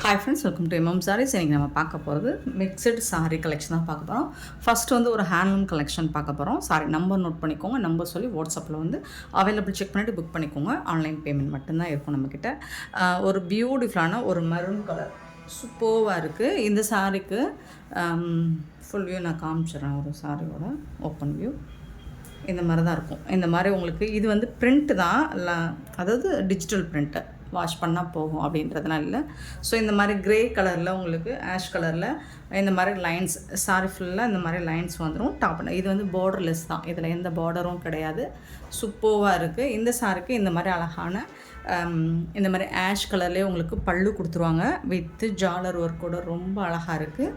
Hi friends, welcome to MM sarees. இன்றைக்கி நம்ம பார்க்க போகிறது மிக்சடு சாரீ கலெக்ஷன் தான் பார்க்க போகிறோம். ஃபஸ்ட்டு வந்து ஒரு ஹேண்ட்லூம் கலெக்ஷன் பார்க்க போகிறோம். சாரி நம்பர் நோட் பண்ணிக்கோங்க. நம்பர் சொல்லி வாட்ஸ்அப்பில் வந்து அவைலபிள் செக் பண்ணிவிட்டு புக் பண்ணிக்கோங்க. ஆன்லைன் பேமெண்ட் மட்டும்தான் இருக்கும் நம்மக்கிட்ட. ஒரு பியூட்டிஃபுல்லான ஒரு மெரூன் கலர் சூப்பராக இருக்குது. இந்த சாரீக்கு ஃபுல் வியூ நான் காமிச்சிடுறேன். ஒரு சாரியோட ஓப்பன் வியூ இந்த மாதிரி தான் இருக்கும். இந்த மாதிரி உங்களுக்கு இது வந்து பிரிண்ட்டு தான், அதாவது டிஜிட்டல் பிரிண்ட்டு, வாஷ் பண்ணால் போகும் அப்படின்றதுனால இல்லை. ஸோ இந்த மாதிரி க்ரே கலரில் உங்களுக்கு ஆஷ் கலரில் இந்த மாதிரி லைன்ஸ் சாரி ஃபுல்லாக இந்த மாதிரி லைன்ஸ் வந்துடும். டாப் இது வந்து பார்டர்லெஸ் தான், இதில் எந்த பார்டரும் கிடையாது. சூப்பராக இருக்குது. இந்த சாரிக்கு இந்த மாதிரி அழகான இந்த மாதிரி ஆஷ் கலர்லேயே உங்களுக்கு பல்லு கொடுத்துருவாங்க வித்து ஜாலர் ஒர்க்கோட. ரொம்ப அழகாக இருக்குது,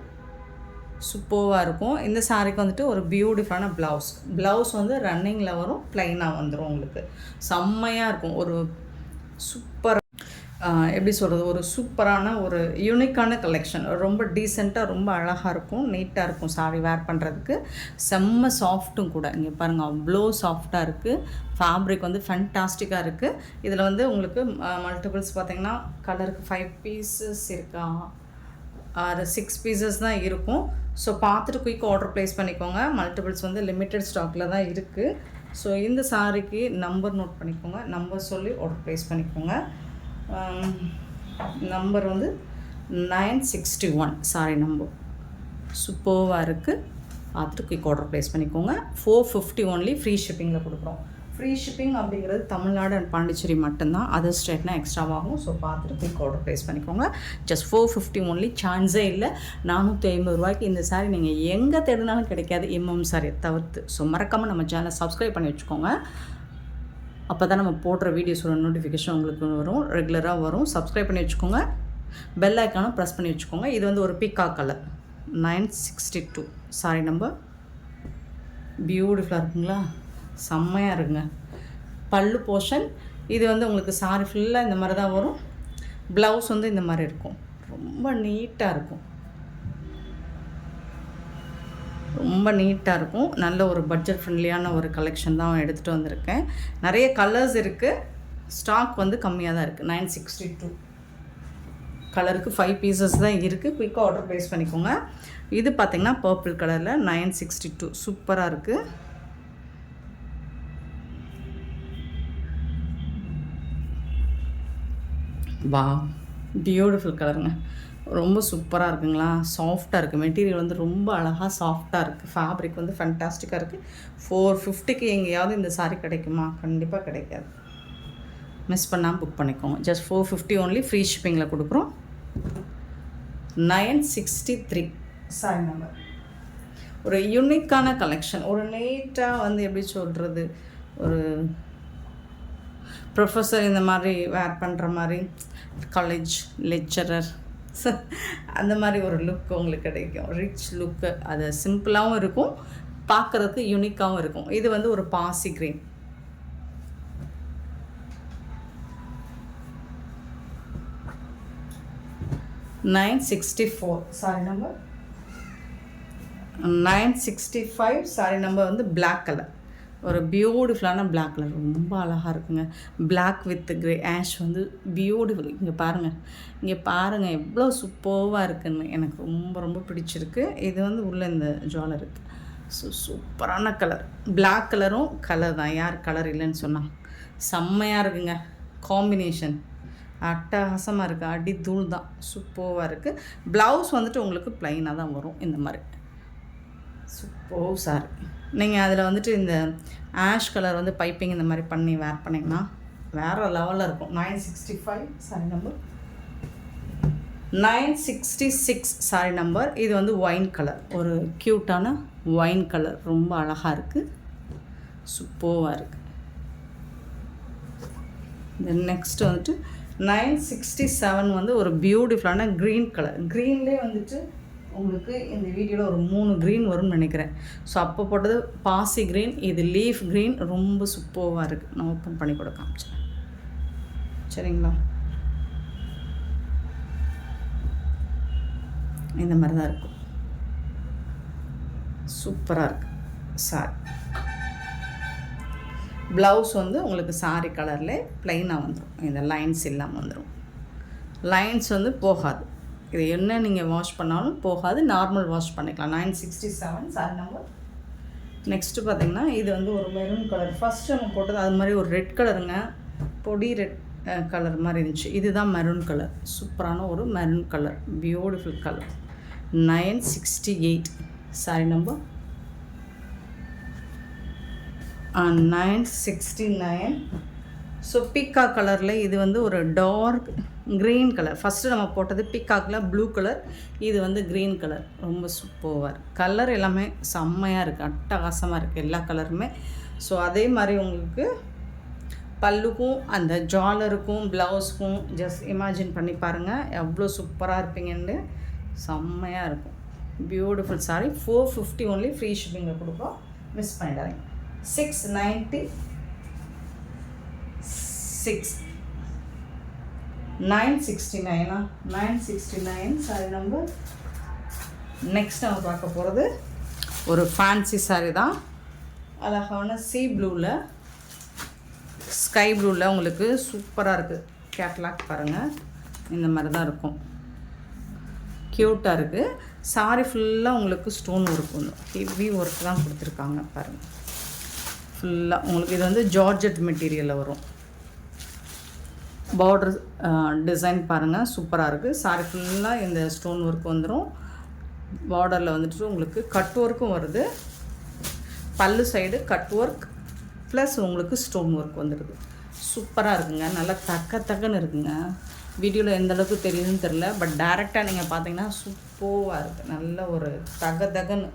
சூப்பராக இருக்கும். இந்த சாரிக்கு வந்துட்டு ஒரு பியூட்டிஃபுல்லான ப்ளவுஸ் வந்து ரன்னிங்கில் வரும், ப்ளைனாக வந்துடும். உங்களுக்கு செம்மையாக இருக்கும். ஒரு சூப்பர் எப்படி சொல்கிறது, ஒரு சூப்பரான ஒரு யூனிக்கான கலெக்ஷன். ரொம்ப டீசெண்டாக ரொம்ப அழகாக இருக்கும், நீட்டாக இருக்கும். சாரி வேர் பண்ணுறதுக்கு செம்ம சாஃப்ட்டும் கூட. இங்கே பாருங்கள், அவ்வளோ சாஃப்டாக இருக்குது. ஃபேப்ரிக் வந்து ஃபேன்டாஸ்டிக்காக இருக்குது. இதில் வந்து உங்களுக்கு மல்டிபிள்ஸ் பார்த்திங்கன்னா கலருக்கு 5 பீசஸ் இருக்கா, 6 பீசஸ் தான் இருக்கும். ஸோ பார்த்துட்டு குயிக் ஆர்டர் ப்ளேஸ் பண்ணிக்கோங்க. மல்டிபிள்ஸ் வந்து லிமிட்டட் ஸ்டாக்கில் தான் இருக்குது. ஸோ இந்த சாரிக்கு நம்பர் நோட் பண்ணிக்கோங்க. நம்பர் சொல்லி ஆர்டர் ப்ளேஸ் பண்ணிக்கோங்க. நம்பர் வந்து 961 சாரி நம்பர். சூப்பராக இருக்குது. பார்த்துட்டு குயிக் ஆர்டர் ப்ளேஸ் பண்ணிக்கோங்க. 450 ஒன்லி ஃப்ரீ ஷிப்பிங்கில் கொடுக்குறோம். ஃப்ரீ ஷிப்பிங் அப்படிங்கிறது தமிழ்நாடு அண்ட் பாண்டிச்சேரி மட்டும்தான். அதர் ஸ்டேட்னா எக்ஸ்ட்ராவாகும். ஸோ பார்த்துட்டு குயிக் ஆர்டர் ப்ளேஸ் பண்ணிக்கோங்க. ஜஸ்ட் 450 ஒன்லி, சான்ஸே இல்லை. 450 ரூபாய்க்கு இந்த சாரி நீங்கள் எங்கே தேடினாலும் கிடைக்காது, எம்எம் சாரியை தவிர்த்து. ஸோ மறக்காமல் நம்ம சேனலை சப்ஸ்கிரைப் பண்ணி வச்சுக்கோங்க. அப்போ தான் நம்ம போடுற வீடியோஸோட நோட்டிஃபிகேஷன் உங்களுக்கு வரும், ரெகுலராக வரும். சப்ஸ்கிரைப் பண்ணி வச்சுக்கோங்க. பெல் ஐக்கானும் ப்ரெஸ் பண்ணி வச்சுக்கோங்க. இது வந்து ஒரு பீக்கா கலர் 962 சாரி நம்பர். பியூட்டிஃபுல்லாக இருக்குங்களா, செம்மையாக இருக்குங்க. பல்லு போர்ஷன் இது வந்து உங்களுக்கு சாரி ஃபுல்லாக இந்த மாதிரி தான் வரும். ப்ளவுஸ் வந்து இந்த மாதிரி இருக்கும். ரொம்ப நீட்டாக இருக்கும், ரொம்ப நீட்டாக இருக்கும். நல்ல ஒரு பட்ஜெட் ஃப்ரெண்ட்லியான ஒரு கலெக்ஷன் தான் எடுத்துகிட்டு வந்திருக்கேன். நிறைய கலர்ஸ் இருக்குது. ஸ்டாக் வந்து கம்மியாக தான் இருக்குது. 962 கலருக்கு 5 பீசஸ் தான் இருக்குது. குயிக்காக ஆர்டர் ப்ளேஸ் பண்ணிக்கோங்க. இது பார்த்திங்கன்னா பர்பிள் கலரில் 962 சூப்பராக இருக்குது. வா, பியூட்டிஃபுல் கலருங்க. ரொம்ப சூப்பராக இருக்குங்களா, சாஃப்டாக இருக்குது. மெட்டீரியல் வந்து ரொம்ப அழகாக சாஃப்டாக இருக்குது. ஃபேப்ரிக் வந்து ஃபேன்டாஸ்டிக்காக இருக்குது. 450க்கு எங்கேயாவது இந்த சாரீ கிடைக்குமா? கண்டிப்பாக கிடைக்காது. மிஸ் பண்ணாமல் புக் பண்ணிக்கோங்க. ஜஸ்ட் 450 ஒன்லி, ஃப்ரீ ஷிப்பிங்கில் கொடுக்குறோம். 963 சாரி நம்பர். ஒரு யூனிக்கான கலெக்ஷன். ஒரு நீட்டாக வந்து எப்படி சொல்கிறது, ஒரு ப்ரொஃபஸர் இந்த மாதிரி வேர் பண்ணுற மாதிரி, காலேஜ் லெக்சரர் அந்த மாதிரி ஒரு லுக் உங்களுக்கு கிடைக்கும். ரிச் லுக்கு. அது சிம்பிளாகவும் இருக்கும், பார்க்குறதுக்கு யூனிக்காகவும் இருக்கும். இது வந்து ஒரு பாசி green. $964 sorry number. 965 sorry number வந்து பிளாக் கலர். ஒரு பியூட்டிஃபுல்லான பிளாக் கலர், ரொம்ப அழகாக இருக்குங்க. பிளாக் வித் கிரே ஆஷ் வந்து பியூட்டிஃபுல். இங்கே பாருங்கள் எவ்வளோ சூப்பராக இருக்குன்னு. எனக்கு ரொம்ப ரொம்ப பிடிச்சிருக்கு. இது வந்து உள்ளே இந்த ஜுவல்லர் இருக்குது. ஸோ சூப்பரான கலர். பிளாக் கலரும் கலர் தான், யார் கலர் இல்லைன்னு சொன்னால். செம்மையாக இருக்குங்க. காம்பினேஷன் அட்டகாசமாக இருக்குது. அடி தூள் தான், சூப்பராக இருக்குது. ப்ளவுஸ் வந்துட்டு உங்களுக்கு ப்ளைனாக தான் வரும். இந்த மாதிரி சூப்பர் சாரி. நீங்கள் அதில் வந்துட்டு இந்த ஆஷ் கலர் வந்து பைப்பிங் இந்த மாதிரி பண்ணி வேர் பண்ணிங்கன்னா வேறு லெவலில் இருக்கும். 965 சாரி நம்பர். 966 sorry number. இது வந்து ஒயின் கலர், ஒரு க்யூட்டான ஒயின் கலர். ரொம்ப அழகாக இருக்குது, சூப்பராக இருக்குது. தென் நெக்ஸ்ட்டு வந்துட்டு 967 வந்து ஒரு பியூட்டிஃபுல்லான க்ரீன் கலர். க்ரீன்லேயே வந்துட்டு உங்களுக்கு இந்த வீடியோவில் ஒரு 3 க்ரீன் வரும்னு நினைக்கிறேன். ஸோ அப்போ போட்டது பாசி க்ரீன், இது லீஃப் க்ரீன். ரொம்ப சூப்பராக இருக்குது. நான் ஓப்பன் பண்ணி கூட காமிச்சேன், சரிங்களா? இந்த மாதிரி தான் இருக்கும். சூப்பராக இருக்குது சாரி. ப்ளவுஸ் வந்து உங்களுக்கு சாரி கலரில் ப்ளைனாக வந்துடும். இந்த லைன்ஸ் இல்லாமல் வந்துடும். லைன்ஸ் வந்து போகாது. இது என்ன நீங்கள் வாஷ் பண்ணாலும் போகாது, நார்மல் வாஷ் பண்ணிக்கலாம். 967 சாரி நம்பர். நெக்ஸ்ட்டு பார்த்திங்கன்னா இது வந்து ஒரு மெரூன் கலர். ஃபஸ்ட்டு நம்ம போட்டது அது மாதிரி ஒரு ரெட் கலருங்க, பொடி ரெட் கலர் மாதிரி இருந்துச்சு. இதுதான் மெரூன் கலர். சூப்பரான ஒரு maroon colour, beautiful colour. 968 sari number. 969. So பீக்கா கலரில் இது வந்து ஒரு டார்க் க்ரீன் கலர். ஃபஸ்ட்டு நம்ம போட்டது பீக்காக்கில் ப்ளூ கலர், இது வந்து க்ரீன் கலர். ரொம்ப சூப்பராக கலர், எல்லாமே செம்மையாக இருக்குது, அட்டகாசமாக இருக்குது எல்லா கலருமே. ஸோ அதே மாதிரி உங்களுக்கு பல்லுக்கும் அந்த ஜாலருக்கும் ப்ளவுஸுக்கும் ஜஸ்ட் இமேஜின் பண்ணி பாருங்கள் எவ்வளோ சூப்பராக இருப்பீங்கன்னு. செம்மையாக இருக்கும், பியூட்டிஃபுல் சாரி. 450 ஒன்லி, ஃப்ரீ ஷிப்பிங்கில் கொடுப்போம், மிஸ் பண்ணிடாதீங்க. 696 969 969 சாரி நம்பர். நெக்ஸ்ட் நம்ம பார்க்க போகிறது ஒரு ஃபேன்சி சாரி தான். அழகான சீ ப்ளூவில் ஸ்கை ப்ளூவில் உங்களுக்கு சூப்பராக இருக்குது. கேட்லாக் பாருங்கள், இந்த மாதிரி தான் இருக்கும், க்யூட்டாக இருக்குது. சாரி ஃபுல்லாக உங்களுக்கு ஸ்டோன் ஒர்க் வந்து ஹெவி ஒர்க் தான் கொடுத்துருக்காங்க பாருங்கள். ஃபுல்லாக உங்களுக்கு இது வந்து ஜார்ஜெட் மெட்டீரியலில் வரும். பார்டர் டிசைன் பாருங்கள், சூப்பராக இருக்குது. சாரி ஃபுல்லாக இந்த ஸ்டோன் ஒர்க் வந்துடும். பார்டரில் வந்துட்டு உங்களுக்கு கட் ஒர்க்கும் வருது. பல்லு சைடு கட் ஒர்க் ப்ளஸ் உங்களுக்கு ஸ்டோன் ஒர்க் வந்துடுது. சூப்பராக இருக்குங்க, நல்லா தக்கன்னு இருக்குங்க. வீடியோவில் எந்த அளவுக்கு தெரியுதுன்னு தெரில, பட் டைரெக்டாக நீங்கள் பார்த்தீங்கன்னா சூப்பராக இருக்குது. நல்ல ஒரு தகன்னு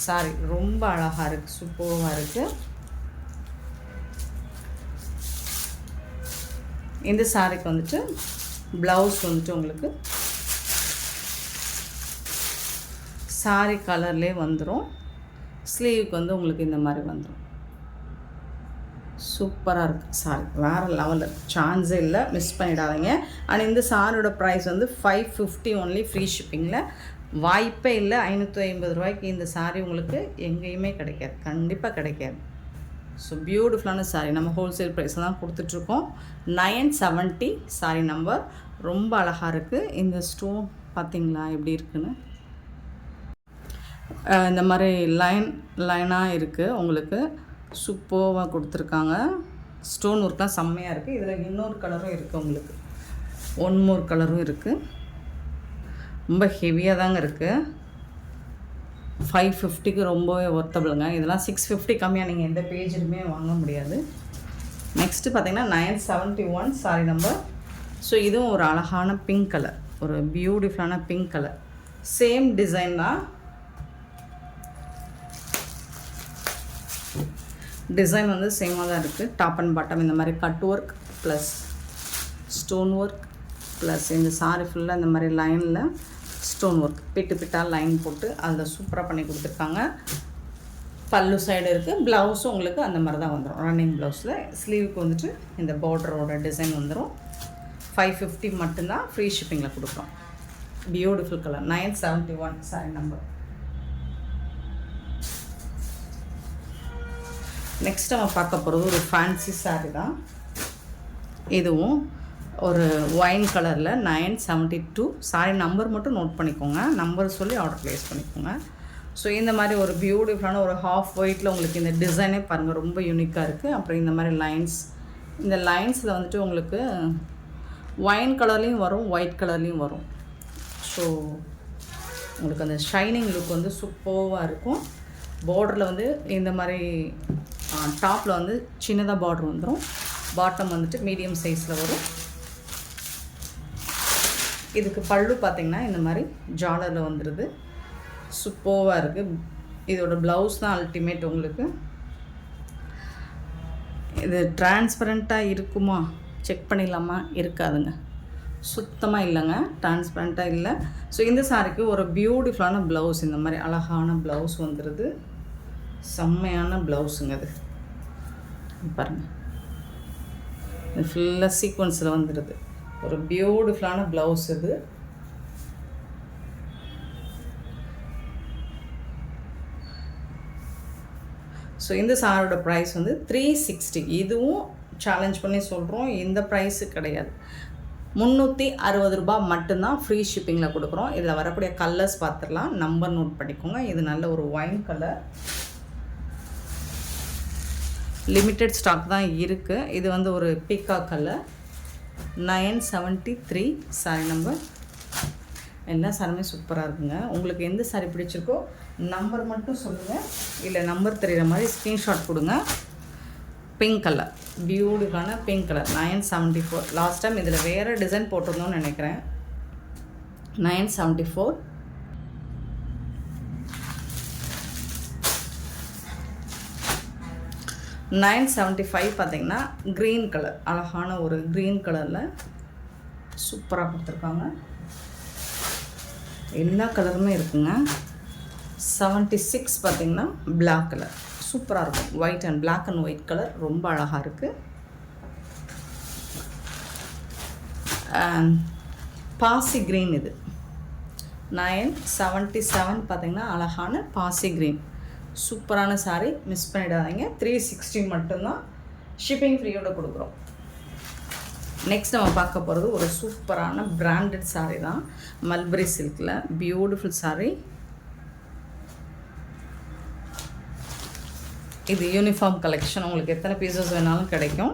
சாரி, ரொம்ப அழகாக இருக்குது, சூப்பராக இருக்குது. இந்த சாரிக்கு வந்துட்டு ப்ளவுஸ் வந்துட்டு உங்களுக்கு சாரி கலர்லேயே வந்துடும். ஸ்லீவுக்கு வந்து உங்களுக்கு இந்த மாதிரி வந்துடும். சூப்பராக இருக்குது சாரி, வேறு லெவலில், சான்ஸே இல்லை, மிஸ் பண்ணிடாதீங்க. அண்ட் இந்த சாரியோட ப்ரைஸ் வந்து 550 ஒன்லி, ஃப்ரீ ஷிப்பிங்கில். வாய்ப்பே இல்லை 550 ரூபாய்க்கு இந்த சாரீ உங்களுக்கு எங்கேயுமே கிடைக்காது, கண்டிப்பாக கிடைக்காது. ஸோ பியூட்டிஃபுல்லான சாரீ நம்ம ஹோல்சேல் ப்ரைஸில் தான் கொடுத்துட்ருக்கோம். 970 சாரீ நம்பர். ரொம்ப அழகாக இருக்குது. இந்த ஸ்டோன் பார்த்திங்களா எப்படி இருக்குன்னு, இந்த மாதிரி லைனாக இருக்குது உங்களுக்கு, சூப்பராக கொடுத்துருக்காங்க. ஸ்டோன் ஒர்க்லாம் செம்மையாக இருக்குது. இதில் இன்னொரு கலரும் இருக்குது உங்களுக்கு, ஒன் மோர் கலரும் இருக்குது. ரொம்ப ஹெவியாக தாங்க இருக்குது. 550க்கு ரொம்பவே ஒர்த்தபிளுங்க. இதெல்லாம் 650 கம்மியாக நீங்கள் எந்த பேஜிலுமே வாங்க முடியாது. நெக்ஸ்ட்டு பார்த்திங்கன்னா 971 சாரி நம்பர். ஸோ இதுவும் ஒரு அழகான பிங்க் கலர், ஒரு பியூட்டிஃபுல்லான பிங்க் கலர். சேம் டிசைன் தான், டிசைன் வந்து சேமாக தான் இருக்குது. டாப் அண்ட் பாட்டம் இந்த மாதிரி cut work plus stone work plus இந்த சாரி ஃபுல்லாக இந்த மாதிரி லைனில் ஸ்டோன் ஒர்க் பிட்டாக லைன் போட்டு அதில் சூப்பராக பண்ணி கொடுத்துருக்காங்க. பல்லு சைடு இருக்குது, ப்ளவுஸும் உங்களுக்கு அந்த மாதிரி தான் வந்துடும், ரன்னிங் ப்ளவுஸில். ஸ்லீவுக்கு வந்துட்டு இந்த பார்டரோட டிசைன் வந்துடும். 550 மட்டும்தான், ஃப்ரீ ஷிப்பிங்கில் கொடுக்குறோம். Beautiful colour. 971 sorry number. Next நம்ம பார்க்க போகிறது ஒரு ஃபேன்சி சாரி தான். இதுவும் ஒரு ஒயின் கலரில் 972 சாரி நம்பர் மட்டும் நோட் பண்ணிக்கோங்க, நம்பர் சொல்லி ஆர்டர் ப்ளேஸ் பண்ணிக்கோங்க. ஸோ இந்த மாதிரி ஒரு பியூட்டிஃபுல்லான ஒரு ஹாஃப் ஒயிட்டில் உங்களுக்கு இந்த டிசைனே பாருங்கள், ரொம்ப யூனிக்காக இருக்குது. அப்புறம் இந்த மாதிரி லைன்ஸ், இந்த லைன்ஸில் வந்துட்டு உங்களுக்கு ஒயின் கலர்லேயும் வரும், ஒயிட் கலர்லேயும் வரும். ஸோ உங்களுக்கு அந்த ஷைனிங் லுக் வந்து சூப்பராக இருக்கும். பார்டரில் வந்து இந்த மாதிரி டாப்பில் வந்து சின்னதாக பார்டர் வந்துடும், பாட்டம் வந்துட்டு மீடியம் சைஸில் வரும். இதுக்கு பல்லு பார்த்திங்கன்னா இந்த மாதிரி ஜாலரில் வந்துடுது, சூப்பராக இருக்குது. இதோட ப்ளவுஸ் தான் அல்டிமேட் உங்களுக்கு. இது டிரான்ஸ்பரண்ட்டாக இருக்குமா செக் பண்ணிடலாமா? இருக்காதுங்க, சுத்தமாக இல்லைங்க, டிரான்ஸ்பரண்ட்டாக இல்லை. ஸோ இந்த சாரிக்கு ஒரு பியூட்டிஃபுல்லான ப்ளவுஸ், இந்த மாதிரி அழகான ப்ளவுஸ் வந்துடுது. செம்மையான ப்ளவுஸுங்க அது பாருங்கள், இது ஃபுல்லாக சீக்வன்ஸில் வந்துடுது. ஒரு பியூட்டிஃபுல்லான ப்ளவுஸ் இது. ஸோ இந்த சாரோட ப்ரைஸ் வந்து 360. இதுவும் சேலஞ்ச் பண்ணி சொல்கிறோம், இந்த ப்ரைஸு கிடையாது. 360 மட்டும்தான் ஃப்ரீ ஷிப்பிங்கில் கொடுக்குறோம். இதில் வரக்கூடிய கலர்ஸ் பார்த்துடலாம். நம்பர் நோட் பண்ணிக்கோங்க. இது நல்ல ஒரு ஒயின் கலர், லிமிட்டட் ஸ்டாக் தான் இருக்குது. இது வந்து ஒரு பீக்கா கலர், 973 சாரி நம்பர். எல்லா சாரியுமே சூப்பராக இருக்குங்க. உங்களுக்கு எந்த சாரி பிடிச்சிருக்கோ நம்பர் மட்டும் சொல்லுங்கள், இல்லை நம்பர் தெரிகிற மாதிரி ஸ்க்ரீன்ஷாட் கொடுங்க. பிங்க் கலர், பியூட்டிஃபுல்லான பிங்க் கலர், 974. லாஸ்ட் டைம் இதில் வேறு டிசைன் போட்டிருந்தோன்னு நினைக்கிறேன். 974. 975 பார்த்திங்கன்னா க்ரீன் கலர், அழகான ஒரு க்ரீன் கலரில் சூப்பராக கொடுத்துருக்காங்க. எல்லா கலருமே இருக்குங்க. 76 பார்த்திங்கன்னா பிளாக் கலர், சூப்பராக இருக்கும். White and black and white colour ரொம்ப அழகாக இருக்குது. பாசி க்ரீன், இது 977 பார்த்திங்கன்னா அழகான பாசி க்ரீன், சூப்பரான சாரீ, மிஸ் பண்ணிடாதீங்க. 360 மட்டும்தான், ஷிப்பிங் ஃப்ரீயோடு கொடுக்குறோம். நெக்ஸ்ட் நம்ம பார்க்க போகிறது ஒரு சூப்பரான பிராண்டட் சாரீ தான், மல்பரி சில்கில் பியூட்டிஃபுல் சாரீ. இது யூனிஃபார்ம் கலெக்ஷன், உங்களுக்கு எத்தனை பீசஸ் வேணாலும் கிடைக்கும்.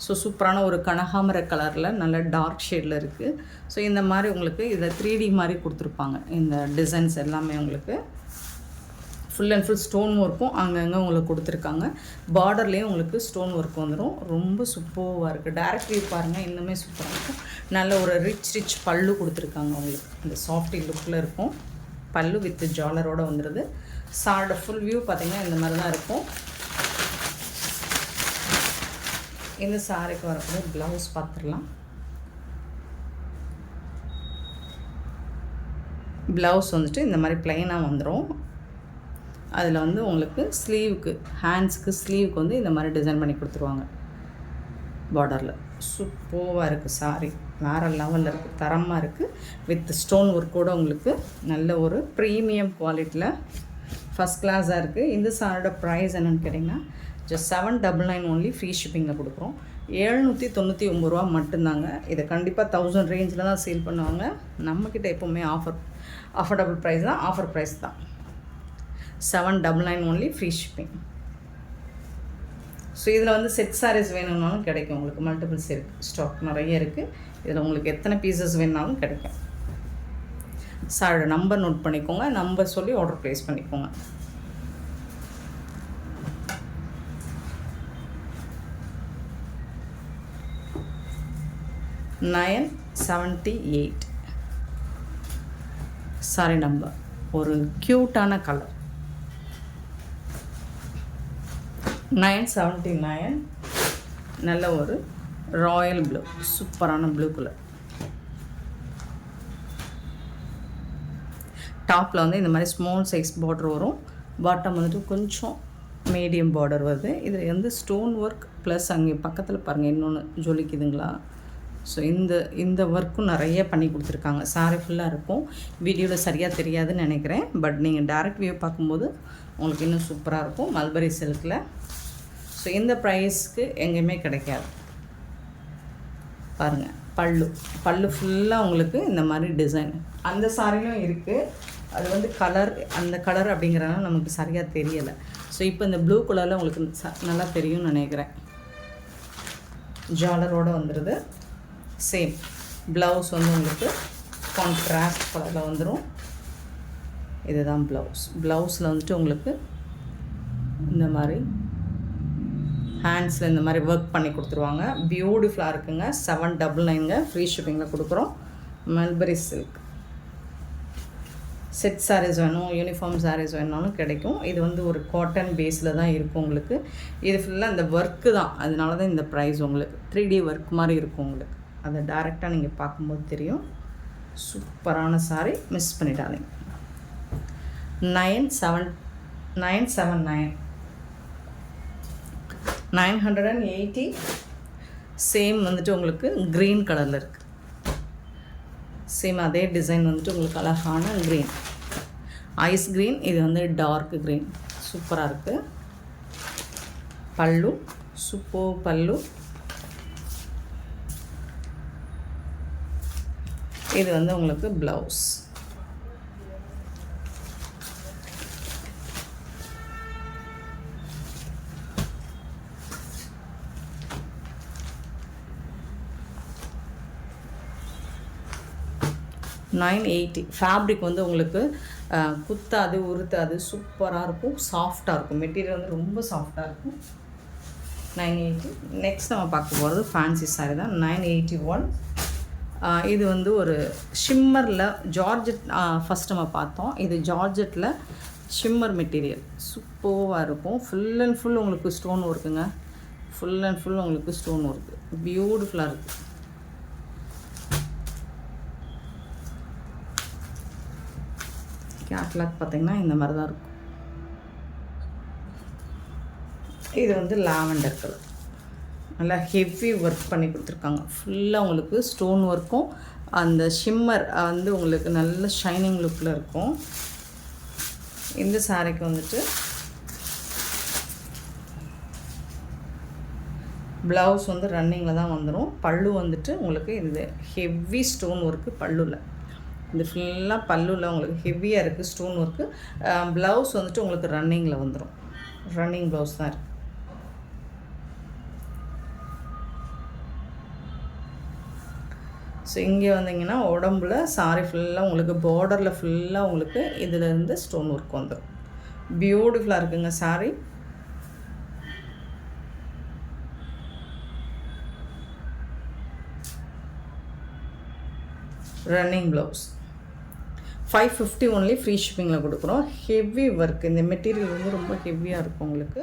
ஸோ சூப்பரான ஒரு கனகாமர கலரில் நல்ல டார்க் ஷேடில் இருக்குது. ஸோ இந்த மாதிரி உங்களுக்கு இதை 3D மாதிரி கொடுத்துருப்பாங்க. இந்த டிசைன்ஸ் எல்லாமே உங்களுக்கு ஃபுல் அண்ட் ஃபுல் ஸ்டோன் ஒர்க்கும் அங்கங்கே உங்களுக்கு கொடுத்துருக்காங்க. பார்டர்லேயும் உங்களுக்கு ஸ்டோன் ஒர்க் வந்துடும். ரொம்ப சூப்பராக இருக்குது. டைரக்ட் வியூ பாருங்கள், இன்னுமே சூப்பராக இருக்கும். நல்ல ஒரு ரிச் பல்லு கொடுத்துருக்காங்க உங்களுக்கு. இந்த சாஃப்டி லுக்கில் இருக்கும். பல்லு வித் ஜாலரோடு வந்துடுது. சாரோட ஃபுல் வியூ பார்த்திங்கன்னா இந்த மாதிரி தான் இருக்கும். இந்த சாரிக்கு வரக்கூடிய ப்ளவுஸ் பார்த்துடலாம். ப்ளவுஸ் வந்துட்டு இந்த மாதிரி ப்ளைனாக வந்துடும். அதில் வந்து உங்களுக்கு ஸ்லீவுக்கு, ஹேண்ட்ஸுக்கு, ஸ்லீவுக்கு வந்து இந்த மாதிரி டிசைன் பண்ணி கொடுத்துருவாங்க பார்டரில். சூப்பராக இருக்குது சாரி, வேறு லெவலில் இருக்குது, தரமாக இருக்குது. வித் ஸ்டோன் ஒர்க்கோடு உங்களுக்கு நல்ல ஒரு ப்ரீமியம் குவாலிட்டியில் ஃபஸ்ட் கிளாஸாக இருக்குது. இந்த சாரியோட ப்ரைஸ் என்னென்னு கேட்டிங்கன்னா ஜஸ்ட் 799 ஒன்லி, ஃப்ரீ ஷிப்பிங்கில் கொடுக்குறோம். 799 ரூபா மட்டும்தாங்க. இதை கண்டிப்பாக 1000 ரேஞ்சில் தான் சேல் பண்ணுவாங்க. நம்மக்கிட்ட எப்போவுமே அஃபோர்டபுள் ப்ரைஸ் தான், ஆஃபர் ப்ரைஸ் தான். 799 ஒன்லி, ஃப்ரீ ஷிப்பிங். ஸோ இதில் வந்து செட் சாரீஸ் வேணும்னாலும் கிடைக்கும் உங்களுக்கு. மல்டிபிள்ஸ் இருக்குது, ஸ்டாக் நிறைய இருக்குது. இதில் உங்களுக்கு எத்தனை பீசஸ் வேணுனாலும் கிடைக்கும். சாரோட நம்பர் நோட் பண்ணிக்கோங்க, நம்பர் சொல்லி ஆர்டர் ப்ளேஸ் பண்ணிக்கோங்க. $978 சாரி நம்பர். ஒரு க்யூட்டான கலர் 979. நல்ல ஒரு ராயல் ப்ளூ, சூப்பரான ப்ளூ கலர். டாப்பில் வந்து இந்த மாதிரி ஸ்மால் சைஸ் பார்டர் வரும். பாட்டம் வந்துட்டு கொஞ்சம் மீடியம் பார்டர் வருது. இதில் வந்து ஸ்டோன் ஒர்க் ப்ளஸ் அங்கே பக்கத்தில் பாருங்கள் இன்னொன்று ஜொலிக்குதுங்களா. ஸோ இந்த ஒர்க்கும் நிறைய பண்ணி கொடுத்துருக்காங்க. சாரி ஃபுல்லாக இருக்கும். வீடியோவில் சரியாக தெரியாதுன்னு நினைக்கிறேன். பட் நீங்கள் டேரக்ட் வியூ பார்க்கும்போது உங்களுக்கு இன்னும் சூப்பராக இருக்கும். மல்பரி சில்கில். ஸோ இந்த ப்ரைஸ்க்கு எங்கேயுமே கிடைக்காது. பாருங்கள், பல்லு ஃபுல்லாக உங்களுக்கு இந்த மாதிரி டிசைன். அந்த சாரியும் இருக்குது. அது வந்து கலர், அந்த கலர் அப்படிங்கிறனால நமக்கு சரியாக தெரியலை. ஸோ இப்போ இந்த ப்ளூ கலரில் உங்களுக்கு நல்லா தெரியும்னு நினைக்கிறேன். ஜாலரோடு வந்துடுது. சேம் ப்ளவுஸ் வந்து உங்களுக்கு கான்ட்ராஸ்ட் கலரில் வந்துடும். இதுதான் ப்ளவுஸில் வந்துட்டு உங்களுக்கு இந்த மாதிரி ஹேண்ட்ஸில் இந்த மாதிரி ஒர்க் பண்ணி கொடுத்துருவாங்க. பியூட்டிஃபுல்லாக இருக்குங்க. 799 ஃப்ரீ ஷிப்பிங்கில் கொடுக்குறோம். Mulberry silk. செட் சாரீஸ் வேணும், யூனிஃபார்ம் சாரீஸ் வேணுனாலும் கிடைக்கும். இது வந்து ஒரு காட்டன் பேஸில் தான் இருக்கும் உங்களுக்கு. இது ஃபுல்லாக இந்த ஒர்க்கு தான், அதனால தான் இந்த ப்ரைஸ் உங்களுக்கு 3D ஒர்க் மாதிரி இருக்கும் உங்களுக்கு. அதை டேரெக்டாக நீங்கள் பார்க்கும்போது தெரியும். சூப்பரான சாரீ, மிஸ் பண்ணிடாதீங்க. 979 980. சேம் வந்துட்டு உங்களுக்கு க்ரீன் கலரில் இருக்குது. சேம் அதே டிசைன் வந்துட்டு உங்களுக்கு அழகான க்ரீன், ஐஸ் க்ரீன். இது வந்து டார்க் க்ரீன், சூப்பராக இருக்குது. பல்லு, சூப்பர் பல்லு. இது வந்து உங்களுக்கு ப்ளவுஸ். $980. ஃபேப்ரிக் வந்து உங்களுக்கு குத்தாது, உருத்தாது, சூப்பராக இருக்கும், சாஃப்டாக இருக்கும். மெட்டீரியல் வந்து ரொம்ப சாஃப்டாக இருக்கும். 980. நெக்ஸ்ட் நம்ம பார்க்க போகிறது ஃபேன்சி சாரீ தான். 981. இது வந்து ஒரு ஷிம்மரில் ஜார்ஜெட் ஃபஸ்ட் நம்ம பார்த்தோம். இது ஜார்ஜெட்டில் ஷிம்மர் மெட்டீரியல் சூப்பராக இருக்கும். ஃபுல் அண்ட் ஃபுல் உங்களுக்கு ஸ்டோன் ஒர்க்குங்க. ஃபுல் அண்ட் ஃபுல் உங்களுக்கு ஸ்டோன் ஒர்க்கு பியூட்டிஃபுல்லாக இருக்குது. கேட்லாக் பார்த்திங்கன்னா இந்த மாதிரி தான் இருக்கும். இது வந்து லாவெண்டர் கலர், நல்லா ஹெவி ஒர்க் பண்ணி கொடுத்துருக்காங்க. ஃபுல்லாக உங்களுக்கு ஸ்டோன் ஒர்க்கும் அந்த ஷிம்மர் வந்து உங்களுக்கு நல்ல ஷைனிங் லுக்கில் இருக்கும். இந்த சாரீக்கு வந்துட்டு ப்ளவுஸ் வந்து ரன்னிங்கில் தான் வந்துடும். பல்லு வந்துட்டு உங்களுக்கு இந்த ஹெவி ஸ்டோன் ஒர்க்கு பல்லுவில். இது ஃபுல்லாக பல்லுவில் உங்களுக்கு ஹெவியாக இருக்குது ஸ்டோன் ஒர்க்கு. ப்ளவுஸ் வந்துட்டு உங்களுக்கு ரன்னிங்கில் வந்துடும். ரன்னிங் ப்ளவுஸ் தான் இருக்குது. ஸோ இங்கே வந்தீங்கன்னா உடம்புல சாரி ஃபுல்லாக உங்களுக்கு பார்டரில் ஃபுல்லாக உங்களுக்கு இதிலேருந்து ஸ்டோன் ஒர்க் வந்துடும். பியூட்டிஃபுல்லாக இருக்குங்க sari. Running blouse 550 only, free ஷிப்பிங்கில் கொடுக்குறோம். ஹெவி ஒர்க், இந்த மெட்டீரியல் வந்து ரொம்ப ஹெவியாக இருக்கும் உங்களுக்கு.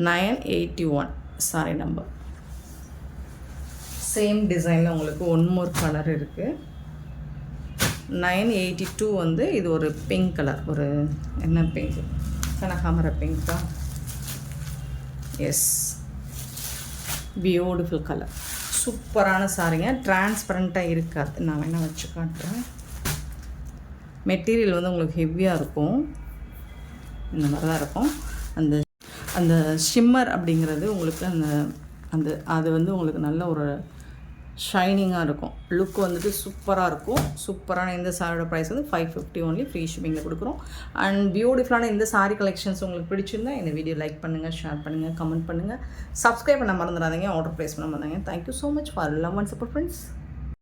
$981 சாரி நம்பர். சேம் டிசைனில் உங்களுக்கு ஒன் மோர் கலர் இருக்குது. 982 வந்து இது ஒரு பிங்க் கலர், ஒரு என்ன பிங்க், கனகாமர பிங்க்கா? எஸ், பியூட்டிஃபுல் கலர், சூப்பரான சாரிங்க. டிரான்ஸ்பரண்ட்டாக இருக்காது. நான் வேணால் வச்சு காட்டுறேன். மெட்டீரியல் வந்து உங்களுக்கு ஹெவியாக இருக்கும். இந்த மாதிரி தான் இருக்கும். அந்த அந்த ஷிம்மர் அப்படிங்கிறது உங்களுக்கு அந்த அந்த அது வந்து உங்களுக்கு நல்ல ஒரு ஷைனிங்காக இருக்கும். லுக் வந்துட்டு சூப்பராக இருக்கும். சூப்பரான இந்த சாரியோட ப்ரைஸ் வந்து 550 ஒன்லி, ஃப்ரீ ஷிப்பிங்கில் கொடுக்குறோம். அண்ட் பியூட்டிஃபுல்லான இந்த சாரி கலெக்ஷன்ஸ் உங்களுக்கு பிடிச்சிருந்தா இந்த வீடியோ லைக் பண்ணுங்கள், ஷேர் பண்ணுங்கள், கமெண்ட் பண்ணுங்கள், சப்ஸ்கிரைப் பண்ண மறந்துடாதீங்க, ஆர்டர் ப்ளேஸ் பண்ண மறந்துடாதீங்க. Thank you so much for love and support friends.